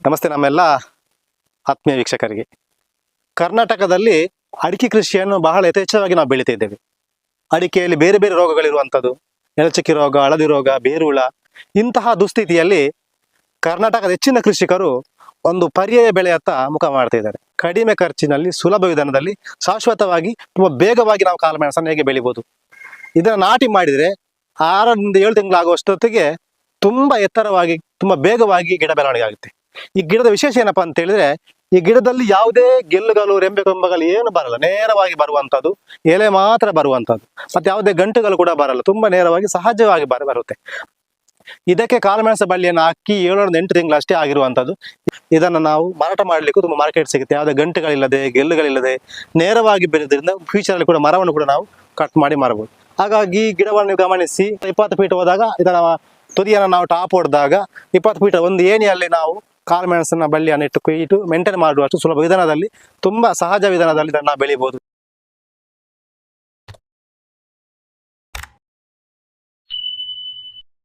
ನಮಸ್ತೆ ನಮ್ಮೆಲ್ಲ ಆತ್ಮೀಯ ವೀಕ್ಷಕರಿಗೆ. ಕರ್ನಾಟಕದಲ್ಲಿ ಅಡಿಕೆ ಕೃಷಿಯನ್ನು ಬಹಳ ಯಥೇಚ್ಛವಾಗಿ ನಾವು ಬೆಳೀತಾ ಇದ್ದೇವೆ. ಅಡಿಕೆಯಲ್ಲಿ ಬೇರೆ ಬೇರೆ ರೋಗಗಳಿರುವಂಥದ್ದು, ಎಳಚಕ್ಕಿ ರೋಗ, ಹಳದಿ ರೋಗ, ಬೇರುಹುಳ. ಇಂತಹ ದುಸ್ಥಿತಿಯಲ್ಲಿ ಕರ್ನಾಟಕದ ಹೆಚ್ಚಿನ ಕೃಷಿಕರು ಒಂದು ಪರ್ಯಾಯ ಬೆಳೆಯತ್ತ ಮುಖ ಮಾಡ್ತಾ ಇದ್ದಾರೆ. ಕಡಿಮೆ ಖರ್ಚಿನಲ್ಲಿ ಸುಲಭ ವಿಧಾನದಲ್ಲಿ ಶಾಶ್ವತವಾಗಿ ತುಂಬ ಬೇಗವಾಗಿ ನಾವು ಕಾಳುಮೆಣಸನ್ನು ಹೇಗೆ ಬೆಳಿಬೋದು, ಇದನ್ನು ನಾಟಿ ಮಾಡಿದರೆ 6ರಿಂದ 7 ತಿಂಗಳಾಗುವಷ್ಟೊತ್ತಿಗೆ ತುಂಬ ಎತ್ತರವಾಗಿ ತುಂಬ ಬೇಗವಾಗಿ ಗಿಡ ಬೆಳವಣಿಗೆ ಆಗುತ್ತೆ. ಈ ಗಿಡದ ವಿಶೇಷ ಏನಪ್ಪಾ ಅಂತ ಹೇಳಿದ್ರೆ, ಈ ಗಿಡದಲ್ಲಿ ಯಾವುದೇ ಗೆಲ್ಲುಗಳು, ರೆಂಬೆ ಕೊಂಬೆಗಳು ಏನು ಬರಲ್ಲ, ನೇರವಾಗಿ ಬರುವಂಥದ್ದು, ಎಲೆ ಮಾತ್ರ ಬರುವಂಥದ್ದು, ಮತ್ತೆ ಯಾವುದೇ ಗಂಟುಗಳು ಕೂಡ ಬರಲ್ಲ, ತುಂಬಾ ನೇರವಾಗಿ ಸಹಜವಾಗಿ ಬರುತ್ತೆ. ಇದಕ್ಕೆ ಕಾಳುಮೆಣಸು ಬಳ್ಳಿಯನ್ನು ಹಾಕಿ 7ರಿಂದ 8 ತಿಂಗಳು ಅಷ್ಟೇ ಆಗಿರುವಂಥದ್ದು. ಇದನ್ನು ನಾವು ಮಾರಾಟ ಮಾಡಲಿಕ್ಕೂ ತುಂಬ ಮಾರ್ಕೆಟ್ ಸಿಗುತ್ತೆ. ಯಾವುದೇ ಗಂಟುಗಳಿಲ್ಲದೆ, ಗೆಲ್ಲುಗಳಿಲ್ಲದೆ ನೇರವಾಗಿ ಬೆಳೆದ್ರಿಂದ ಫ್ಯೂಚರಲ್ಲಿ ಕೂಡ ಮರವನ್ನು ಕೂಡ ನಾವು ಕಟ್ ಮಾಡಿ ಮಾರಬಹುದು. ಹಾಗಾಗಿ ಗಿಡವನ್ನು ಗಮನಿಸಿ 20 ಫೀಟ್ ಹೋದಾಗ ಇದರ ತುದಿಯನ್ನು ನಾವು ಟಾಪ್ ಹೊಡೆದಾಗ 20 ಫೀಟ್ ಒಂದು ಏಣಿಯಲ್ಲಿ ನಾವು ಕಾಳುಮೆಣಸನ್ನ ಬಳ್ಳಿಯನ್ನು ಇಟ್ಟು ಮೇಂಟೈನ್ ಮಾಡುವಷ್ಟು ಸುಲಭ ವಿಧಾನದಲ್ಲಿ, ತುಂಬಾ ಸಹಜ ವಿಧಾನದಲ್ಲಿ ಇದನ್ನು ನಾವು ಬೆಳಿಬಹುದು.